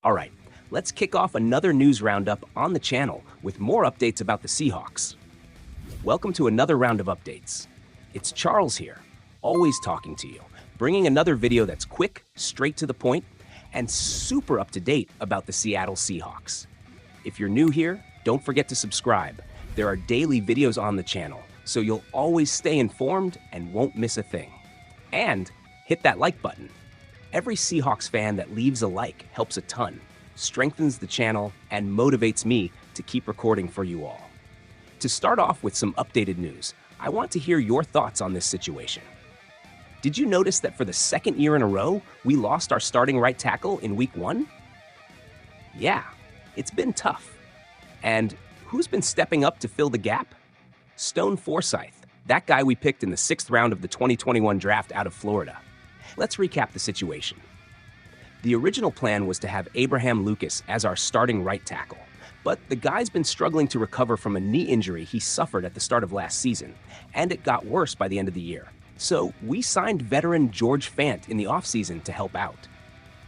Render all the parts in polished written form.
All right, let's kick off another news roundup on the channel with more updates about the Seahawks. Welcome to another round of updates. It's Charles here, always talking to you, bringing another video that's quick, straight to the point, and super up to date about the Seattle Seahawks. If you're new here, don't forget to subscribe. There are daily videos on the channel, so you'll always stay informed and won't miss a thing. And hit that like button. Every Seahawks fan that leaves a like helps a ton, strengthens the channel, and motivates me to keep recording for you all. To start off with some updated news, I want to hear your thoughts on this situation. Did you notice that for the second year in a row, we lost our starting right tackle in Week 1? Yeah, it's been tough. And who's been stepping up to fill the gap? Stone Forsythe, that guy we picked in the 6th round of the 2021 draft out of Florida. Let's recap the situation. The original plan was to have Abraham Lucas as our starting right tackle, but the guy's been struggling to recover from a knee injury he suffered at the start of last season, and it got worse by the end of the year. So we signed veteran George Fant in the offseason to help out.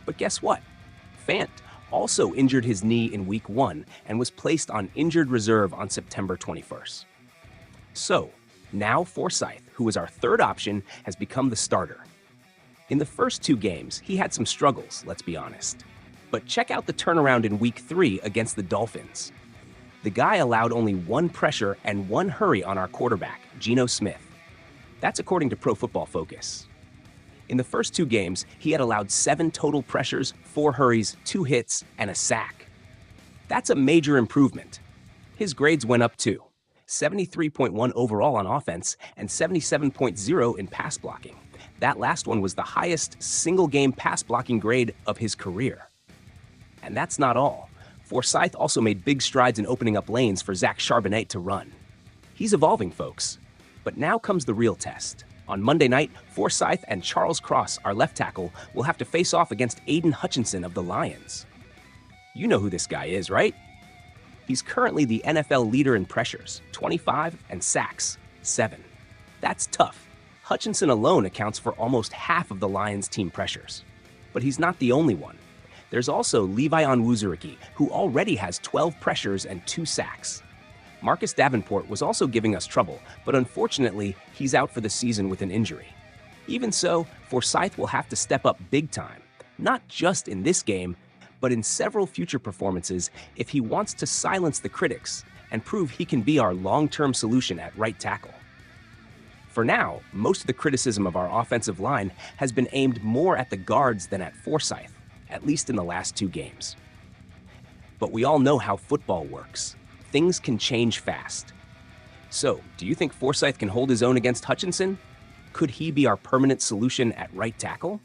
But guess what? Fant also injured his knee in Week 1 and was placed on injured reserve on September 21st. So now Forsythe, who was our third option, has become the starter. In the first 2 games, he had some struggles, let's be honest. But check out the turnaround in Week 3 against the Dolphins. The guy allowed only 1 pressure and 1 hurry on our quarterback, Geno. That's according to Pro Football Focus. In the first 2 games, he had allowed 7 total pressures, 4 hurries, 2 hits, and a sack. That's a major improvement. His grades went up too, 73.1 overall on offense and 77.0 in pass blocking. That last one was the highest single-game pass blocking grade of his career. And that's not all. Forsythe also made big strides in opening up lanes for Zach Charbonnet to run. He's evolving, folks. But now comes the real test. On Monday night, Forsythe and Charles Cross, our left tackle, will have to face off against Aiden Hutchinson of the Lions. You know who this guy is, right? He's currently the NFL leader in pressures, 25, and sacks, 7. That's tough. Hutchinson alone accounts for almost half of the Lions' team pressures. But he's not the only one. There's also Levi Onwuzurike, who already has 12 pressures and 2 sacks. Marcus Davenport was also giving us trouble, but unfortunately, he's out for the season with an injury. Even so, Forsythe will have to step up big time, not just in this game, but in several future performances if he wants to silence the critics and prove he can be our long-term solution at right tackle. For now, most of the criticism of our offensive line has been aimed more at the guards than at Forsythe, at least in the last 2 games. But we all know how football works. Things can change fast. So, do you think Forsythe can hold his own against Hutchinson? Could he be our permanent solution at right tackle?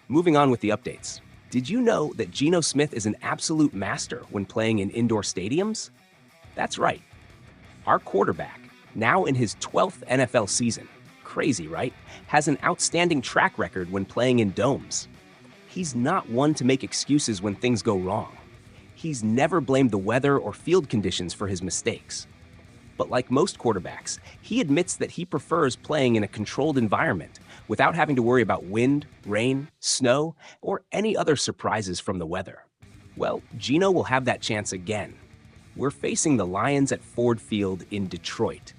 Moving on with the updates. Did you know that Geno Smith is an absolute master when playing in indoor stadiums? That's right. Our quarterback, now in his 12th NFL season, crazy, right? Has an outstanding track record when playing in domes. He's not one to make excuses when things go wrong. He's never blamed the weather or field conditions for his mistakes. But like most quarterbacks, he admits that he prefers playing in a controlled environment without having to worry about wind, rain, snow, or any other surprises from the weather. Well, Geno will have that chance again. We're facing the Lions at Ford Field in Detroit.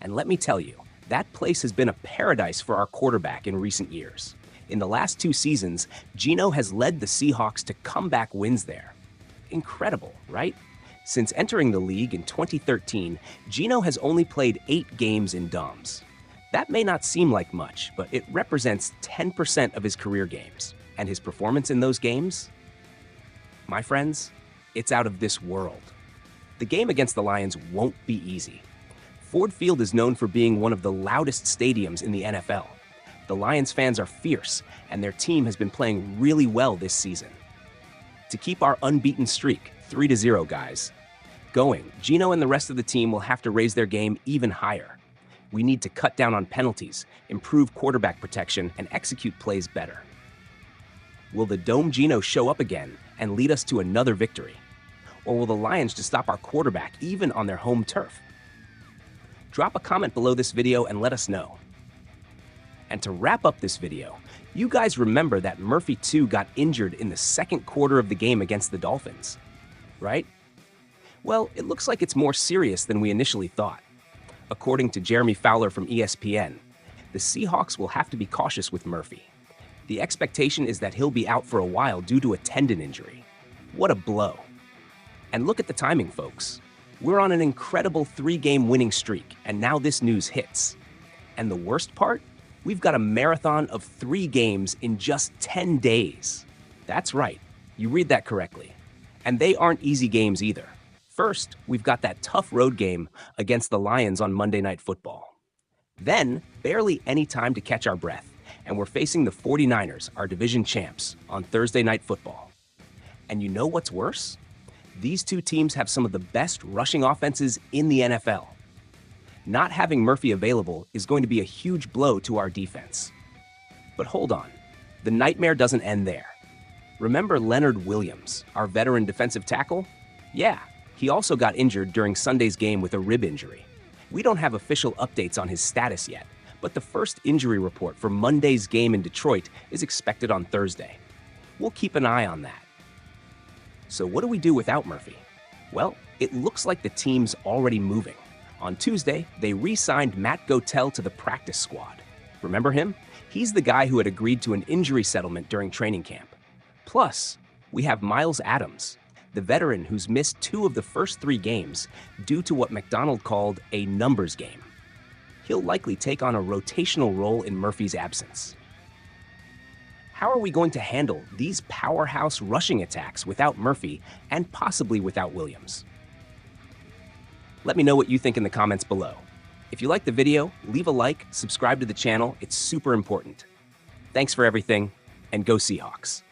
And let me tell you, that place has been a paradise for our quarterback in recent years. In the last 2 seasons, Geno has led the Seahawks to comeback wins there. Incredible, right? Since entering the league in 2013, Geno has only played 8 games in domes. That may not seem like much, but it represents 10% of his career games. And his performance in those games? My friends, it's out of this world. The game against the Lions won't be easy. Ford Field is known for being one of the loudest stadiums in the NFL. The Lions fans are fierce, and their team has been playing really well this season. To keep our unbeaten streak, 3-0 guys, going, Geno and the rest of the team will have to raise their game even higher. We need to cut down on penalties, improve quarterback protection, and execute plays better. Will the Dome Geno show up again and lead us to another victory? Or will the Lions just stop our quarterback even on their home turf? Drop a comment below this video and let us know. And to wrap up this video, You guys remember that Murphy too got injured in the second quarter of the game against the Dolphins, right? Well, it looks like it's more serious than we initially thought. According to Jeremy Fowler from ESPN, the Seahawks will have to be cautious with Murphy. The expectation is that he'll be out for a while due to a tendon injury. What a blow. And look at the timing, folks. We're on an incredible 3-game winning streak, and now this news hits. And the worst part? We've got a marathon of 3 games in just 10 days. That's right, you read that correctly. And they aren't easy games either. First, we've got that tough road game against the Lions on Monday Night Football. Then, barely any time to catch our breath, and we're facing the 49ers, our division champs, on Thursday Night Football. And you know what's worse? These two teams have some of the best rushing offenses in the NFL. Not having Murphy available is going to be a huge blow to our defense. But hold on, the nightmare doesn't end there. Remember Leonard Williams, our veteran defensive tackle? Yeah, he also got injured during Sunday's game with a rib injury. We don't have official updates on his status yet, but the first injury report for Monday's game in Detroit is expected on Thursday. We'll keep an eye on that. So what do we do without Murphy? Well, it looks like the team's already moving. On Tuesday, they re-signed Matt Gotel to the practice squad. Remember him? He's the guy who had agreed to an injury settlement during training camp. Plus, we have Miles Adams, the veteran who's missed 2 of the first 3 games due to what McDonald called a numbers game. He'll likely take on a rotational role in Murphy's absence. How are we going to handle these powerhouse rushing attacks without Murphy and possibly without Williams? Let me know what you think in the comments below. If you liked the video, leave a like, subscribe to the channel, it's super important. Thanks for everything, and go Seahawks.